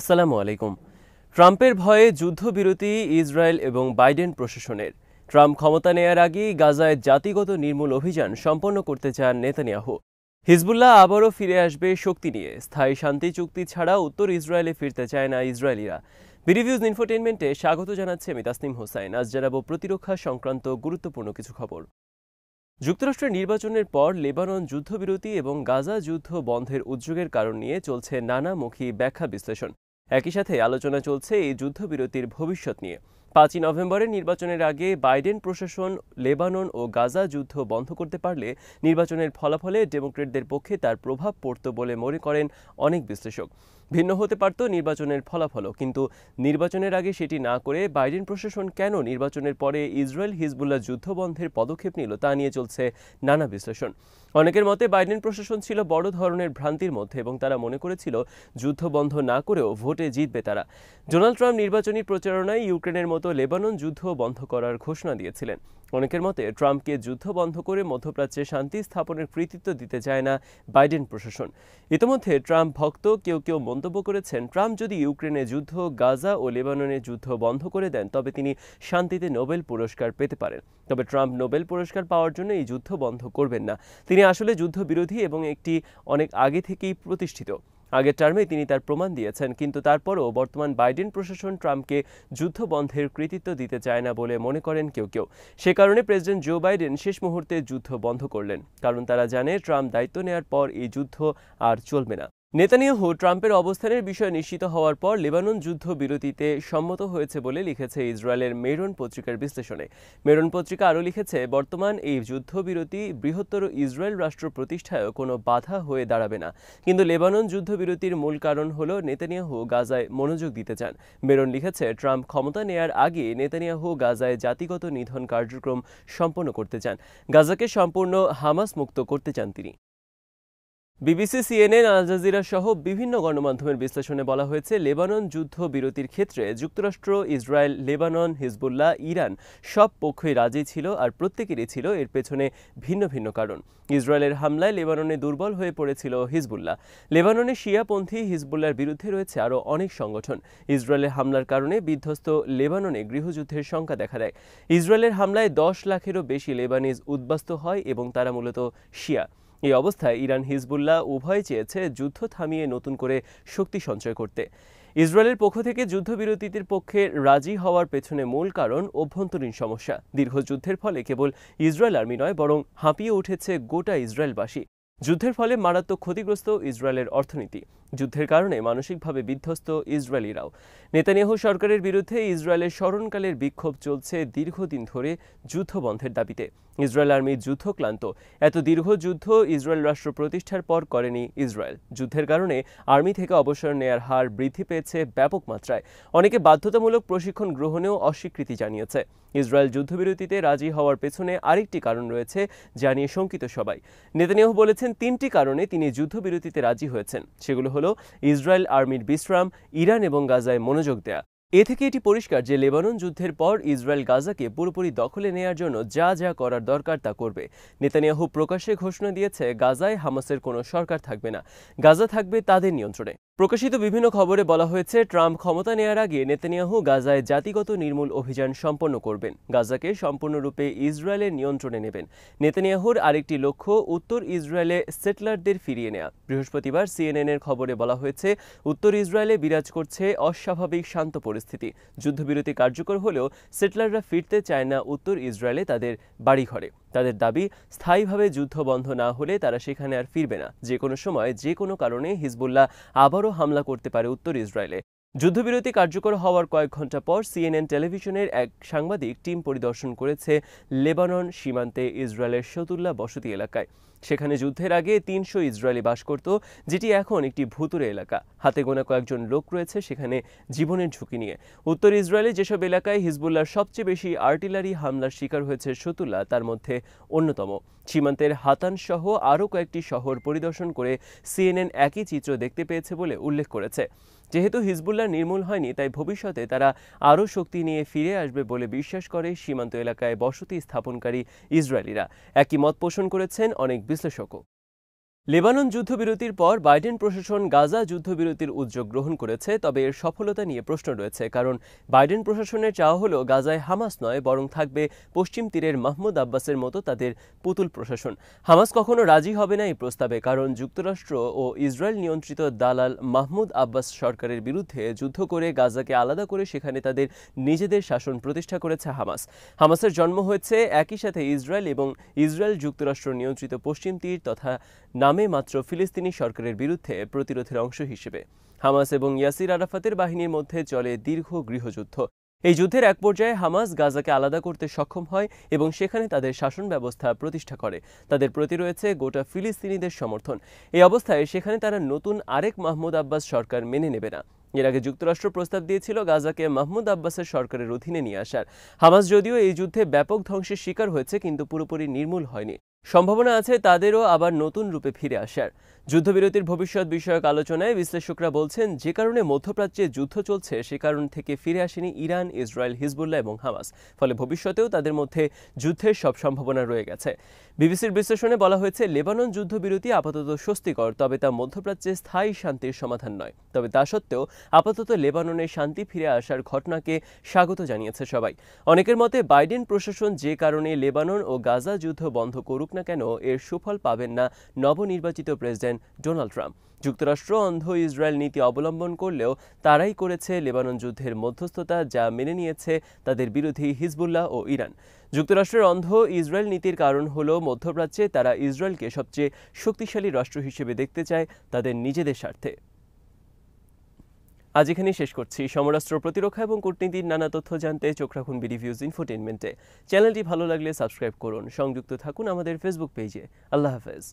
আসসালামু আলাইকুম। ট্রাম্পের ভয়ে যুদ্ধবিরতি ইসরায়েল এবং বাইডেন প্রশাসনের। ট্রাম্প ক্ষমতা নেয়ার আগেই গাজায় জাতিগত নির্মূল অভিযান সম্পন্ন করতে চান নেতানিয়াহু। হিজবুল্লাহ আবারও ফিরে আসবে শক্তি নিয়ে। স্থায়ী শান্তি চুক্তি ছাড়া উত্তর ইসরায়েলে ফিরতে চায় না ইসরায়েলিরা। বিডিভিউজ ইনফোটেইনমেন্টে স্বাগত জানাচ্ছে আমি তাসনিম হোসাইন। আজ জানাবো প্রতিরক্ষা সংক্রান্ত গুরুত্বপূর্ণ কিছু খবর। যুক্তরাষ্ট্রের নির্বাচনের পর লেবানন যুদ্ধবিরতি এবং গাজা যুদ্ধ বন্ধের উদ্যোগের কারণ নিয়ে চলছে নানামুখী ব্যাখ্যা বিশ্লেষণ। একই সাথে আলোচনা চলছে এই যুদ্ধবিরতির ভবিষ্যৎ নিয়ে। 5ই নভেম্বরের নির্বাচনের আগে বাইডেন প্রশাসন লেবানন ও গাজা যুদ্ধ বন্ধ করতে পারলে নির্বাচনের ফলাফলে ডেমোক্রেটদের পক্ষে তার প্রভাব পড়ত বলে মনে করেন অনেক বিশ্লেষক। ভিন্ন হতে পারত নির্বাচনের ফলাফলও, কিন্তু নির্বাচনের আগে সেটি না করে বাইডেন প্রশাসন কেন নির্বাচনের পরে ইসরায়েল হিজবুল্লাহ যুদ্ধ বন্ধের পদক্ষেপ নিল তা নিয়ে চলছে নানা বিশ্লেষণ। অনেকের মতে বাইডেন প্রশাসন ছিল বড় ধরনের ভ্রান্তির মধ্যে এবং তারা মনে করেছিল যুদ্ধ বন্ধ না করেও ভোটে জিতবে তারা। ডোনাল্ড ট্রাম্প নির্বাচনী প্রচারণায় ইউক্রেনের মতো লেবানন যুদ্ধ বন্ধ করার ঘোষণা দিয়েছিলেন। অনেকের মতে ট্রাম্পকে যুদ্ধ বন্ধ করে মধ্যপ্রাচ্যে শান্তি স্থাপনের কৃতিত্ব দিতে চায় না বাইডেন প্রশাসন। ইতিমধ্যে ট্রাম্প ভক্ত কেউ কেউ মন্তব্য করেছেন, ট্রাম্প যদি ইউক্রেনে যুদ্ধ, গাজা ও লেবাননের যুদ্ধ বন্ধ করে দেন তবে তিনি শান্তিতে নোবেল পুরস্কার পেতে পারেন। তবে ট্রাম্প নোবেল পুরস্কার পাওয়ার জন্য এই যুদ্ধ বন্ধ করবেন না। তিনি আসলে যুদ্ধবিরোধী এবং একটি অনেক আগে থেকেই প্রতিষ্ঠিত। আগের টার্মে তিনি তার প্রমাণ দিয়েছেন, কিন্তু তারপরও বর্তমান বাইডেন প্রশাসন ট্রাম্পকে যুদ্ধ বন্ধের কৃতিত্ব দিতে চায় না বলে মনে করেন কেউ কেউ। সে কারণে প্রেসিডেন্ট জো বাইডেন শেষ মুহূর্তে যুদ্ধ বন্ধ করলেন, কারণ তারা জানে ট্রাম্প দায়িত্ব নেওয়ার পর এই যুদ্ধ আর চলবে না। নেতানিয়াহু ট্রাম্পের অবস্থানের বিষয় নিশ্চিত হওয়ার পর লেবানন যুদ্ধ বিরতিতে সম্মত হয়েছে বলে লিখেছে ইসরায়েলের মেরন পত্রিকার বিশ্লেষণে। মেরন পত্রিকা আরও লিখেছে, বর্তমান এই যুদ্ধবিরতি বৃহত্তর ইসরায়েল রাষ্ট্র প্রতিষ্ঠায়ও কোনো বাধা হয়ে দাঁড়াবে না। কিন্তু লেবানন যুদ্ধবিরতির মূল কারণ হল নেতানিয়াহু গাজায় মনোযোগ দিতে চান। মেরন লিখেছে, ট্রাম্প ক্ষমতা নেয়ার আগে নেতানিয়াহু গাজায় জাতিগত নিধন কার্যক্রম সম্পন্ন করতে চান। গাজাকে সম্পূর্ণ হামাস মুক্ত করতে চান তিনি। বিবিসি, সিএনএন, আল জাজিরা সহ বিভিন্ন গণমাধ্যমের বিশ্লেষণে বলা হয়েছে, লেবানন যুদ্ধ বিরতির ক্ষেত্রে যুক্তরাষ্ট্র, ইসরায়েল, লেবানন, হিজবুল্লাহ, ইরান সব পক্ষই রাজি ছিল, আর প্রত্যেকেরই ছিল এর পেছনে ভিন্ন ভিন্ন কারণ। ইসরায়েলের হামলায় লেবাননে দুর্বল হয়ে পড়েছিল হিজবুল্লাহ। লেবাননে শিয়াপন্থী হিজবুল্লাহর বিরুদ্ধে রয়েছে আরও অনেক সংগঠন। ইসরায়েলের হামলার কারণে বিধ্বস্ত লেবাননে গৃহযুদ্ধের শঙ্কা দেখা দেয়। ইসরায়েলের হামলায় 10 লাখেরও বেশি লেবানিজ উদ্বাস্ত হয় এবং তারা মূলত শিয়া। এই অবস্থায় ইরান, হিজবুল্লাহ উভয় চেয়েছে যুদ্ধ থামিয়ে নতুন করে শক্তি সঞ্চয় করতে। ইসরায়েলের পক্ষ থেকে যুদ্ধবিরতির পক্ষে রাজি হওয়ার পেছনে মূল কারণ অভ্যন্তরীণ সমস্যা। দীর্ঘ যুদ্ধের ফলে কেবল ইসরায়েল আর্মি নয়, বরং হাঁপিয়ে উঠেছে গোটা ইসরায়েলবাসী। যুদ্ধের ফলে মারাত্মক ক্ষতিগ্রস্ত ইসরায়েলের অর্থনীতি। যুদ্ধের কারণে মানসিকভাবে বিধ্বস্ত ইসরায়েলিরাও। নেতানিয়াহু সরকারের বিরুদ্ধে ইসরায়েলের স্মরণকালের বিক্ষোভ চলছে দীর্ঘদিন ধরে যুদ্ধ বন্ধের দাবিতে। ইসরায়েল আর্মি যুদ্ধক্লান্ত। এত দীর্ঘ যুদ্ধ ইসরায়েল রাষ্ট্র প্রতিষ্ঠার পর করেনি ইসরায়েল। যুদ্ধের কারণে আর্মি থেকে অবসর নেয়ার হার বৃদ্ধি পেয়েছে ব্যাপক মাত্রায়। অনেকে বাধ্যতামূলক প্রশিক্ষণ গ্রহণেও অস্বীকৃতি জানিয়েছে। ইসরায়েল যুদ্ধবিরতিতে রাজি হওয়ার পেছনে আরেকটি কারণ রয়েছে, যা নিয়ে শঙ্কিত সবাই। নেতানিয়াহু বলেছেন 3টি কারণে তিনি যুদ্ধবিরতিতে রাজি হয়েছেন। সেগুলো হলো ইসরায়েল আর্মির বিশ্রাম, ইরান এবং গাজায় মনোযোগ দেয়া। এ থেকে এটি পরিষ্কার যে লেবানন যুদ্ধের পর ইসরায়েল গাজাকে পুরোপুরি দখলে নেয়ার জন্য যা যা করার দরকার তা করবে। নেতানিয়াহু প্রকাশ্যে ঘোষণা দিয়েছে, গাজায় হামাসের কোনো সরকার থাকবে না, গাজা থাকবে তাদের নিয়ন্ত্রণে। প্রকাশিত বিভিন্ন খবরে বলা হয়েছে, ট্রাম্প ক্ষমতা নেয়ার আগে নেতানিয়াহু গাজায় জাতিগত নির্মূল অভিযান সম্পন্ন করবেন, গাজাকে সম্পূর্ণরূপে ইসরায়েলের নিয়ন্ত্রণে নেবেন। নেতানিয়াহুর আরেকটি লক্ষ্য উত্তর ইসরায়েলে সেটলারদের ফিরিয়ে নেয়া। বৃহস্পতিবার সিএনএনের খবরে বলা হয়েছে, উত্তর ইসরায়েলে বিরাজ করছে অস্বাভাবিক শান্ত পরিস্থিতি। যুদ্ধবিরতি কার্যকর হলেও সেটলাররা ফিরতে চায় না উত্তর ইসরায়েলে তাদের বাড়িঘরে। তাদের দাবি, স্থায়ীভাবে যুদ্ধ বন্ধ না হলে তারা সেখানে আর ফিরবে না। যে কোনো সময়, যে কোনো কারণে হিজবুল্লাহ আবারও হামলা করতে পারে উত্তর ইসরায়েলে। যুদ্ধবিরতি কার্যকর হওয়ার কয়েক ঘন্টা পর সিএনএন টেলিভিশনের এক সাংবাদিক টিম পরিদর্শন করেছে লেবানন সীমান্তে ইসরায়েলের শতুল্লাহ বসতি এলাকায়। সেখানে যুদ্ধের আগে 300 ইসরায়েলি বাস করত, যেটি এখন একটি ভুতুড়ে এলাকা। হাতে গোনা কয়েকজন লোক রয়েছে সেখানে জীবনের ঝুঁকি নিয়ে। উত্তর ইসরায়েলে যেসব এলাকায় হিজবুল্লাহর সবচেয়ে বেশি আর্টিলারি হামলার শিকার হয়েছে শতুল্লাহ, তার মধ্যে অন্যতম। সীমান্তের হাতান সহ আরও কয়েকটি শহর পরিদর্শন করে সিএনএন একই চিত্র দেখতে পেয়েছে বলে উল্লেখ করেছে। যেহেতু হিজবুল্লাহ নির্মূল হয়নি, তাই ভবিষ্যতে তারা আরও শক্তি নিয়ে ফিরে আসবে বলে বিশ্বাস করে সীমান্ত এলাকায় বসতি স্থাপনকারী ইসরায়েলিরা। একই মত পোষণ করেছেন অনেক বিশ্লেষকও। লেবানন যুদ্ধবিরতির পর বাইডেন প্রশাসন গাজা যুদ্ধবিরতির উদ্যোগ গ্রহণ করেছে, তবে এর সফলতা নিয়ে প্রশ্ন রয়েছে। কারণ বাইডেন প্রশাসনের চাওয়া হলো গাজায় হামাস নয়, বরং থাকবে পশ্চিম তীরের মাহমুদ আব্বাসের মতো তাদের পুতুল প্রশাসন। হামাস কখনো রাজি হবে না এই প্রস্তাবে, কারণ যুক্তরাষ্ট্র ও ইসরায়েল নিয়ন্ত্রিত দালাল মাহমুদ আব্বাস সরকারের বিরুদ্ধে যুদ্ধ করে গাজাকে আলাদা করে সেখানে তাদের নিজেদের শাসন প্রতিষ্ঠা করেছে হামাস। হামাসের জন্ম হয়েছে একই সাথে ইসরায়েল এবং ইসরায়েল যুক্তরাষ্ট্র নিয়ন্ত্রিত পশ্চিম তীর তথা নামে মাত্র ফিলিস্তিনি সরকারের বিরুদ্ধে প্রতিরোধের অংশ হিসেবে। হামাস এবং ইয়াসির আরাফাতের বাহিনীর মধ্যে চলে দীর্ঘ গৃহযুদ্ধ। এই যুদ্ধের এক পর্যায়ে হামাস গাজাকে আলাদা করতে সক্ষম হয় এবং সেখানে তাদের শাসন ব্যবস্থা প্রতিষ্ঠা করে। তাদের প্রতি রয়েছে গোটা ফিলিস্তিনিদের সমর্থন। এই অবস্থায় সেখানে তারা নতুন আরেক মাহমুদ আব্বাস সরকার মেনে নেবে না। এর আগে যুক্তরাষ্ট্র প্রস্তাব দিয়েছিল গাজাকে মাহমুদ আব্বাসের সরকারের অধীনে নিয়ে আসার। হামাস যদিও এই যুদ্ধে ব্যাপক ধ্বংসের শিকার হয়েছে, কিন্তু পুরোপুরি নির্মূল হয়নি। সম্ভাবনা আছে তাদেরও আবার নতুন রূপে ফিরে আসার। যুদ্ধবিরতির ভবিষ্যৎ বিষয়ক আলোচনায় বিশ্লেষকরা বলছেন, যে কারণে মধ্যপ্রাচ্যে যুদ্ধ চলছে সে কারণ থেকে ফিরে আসেনি ইরান, ইসরায়েল, হিজবুল্লাহ এবং হামাস। ফলে ভবিষ্যতেও তাদের মধ্যে যুদ্ধের সব সম্ভাবনা রয়ে গেছে। বিবিসির বিশ্লেষণে বলা হয়েছে, লেবানন যুদ্ধবিরতি আপাতত স্বস্তিকর, তবে তা মধ্যপ্রাচ্যে স্থায়ী শান্তির সমাধান নয়। তবে তা সত্ত্বেও আপাতত লেবাননে শান্তি ফিরে আসার ঘটনাকে স্বাগত জানিয়েছে সবাই। অনেকের মতে বাইডেন প্রশাসন যে কারণে লেবানন ও গাজা যুদ্ধ বন্ধ করুক না কেন, এর সুফল পাবেন না নবনির্বাচিত প্রেসিডেন্ট ডোনাল্ড ট্রাম্প। যুক্তরাষ্ট্র অন্ধ ইসরায়েল নীতি অবলম্বন করলেও তারাই করেছে লেবানন যুদ্ধের মধ্যস্থতা, যা মেনে নিয়েছে তাদের বিরোধী হিজবুল্লাহ ও ইরান। যুক্তরাষ্ট্রের অন্ধ ইসরায়েল নীতির কারণ হল মধ্যপ্রাচ্যে তারা ইসরায়েলকে সবচেয়ে শক্তিশালী রাষ্ট্র হিসেবে দেখতে চায় তাদের নিজেদের স্বার্থে। আজ এখানেই শেষ করছি। সমরাস্ত্র, প্রতিরক্ষা এবং কূটনীতির নানা তথ্য জানতে চোখ রাখুন বিডিভিউজ ইনফোটেইনমেন্টে। চ্যানেলটি ভালো লাগলে সাবস্ক্রাইব করুন। সংযুক্ত থাকুন আমাদের ফেসবুক পেজে। আল্লাহ হাফেজ।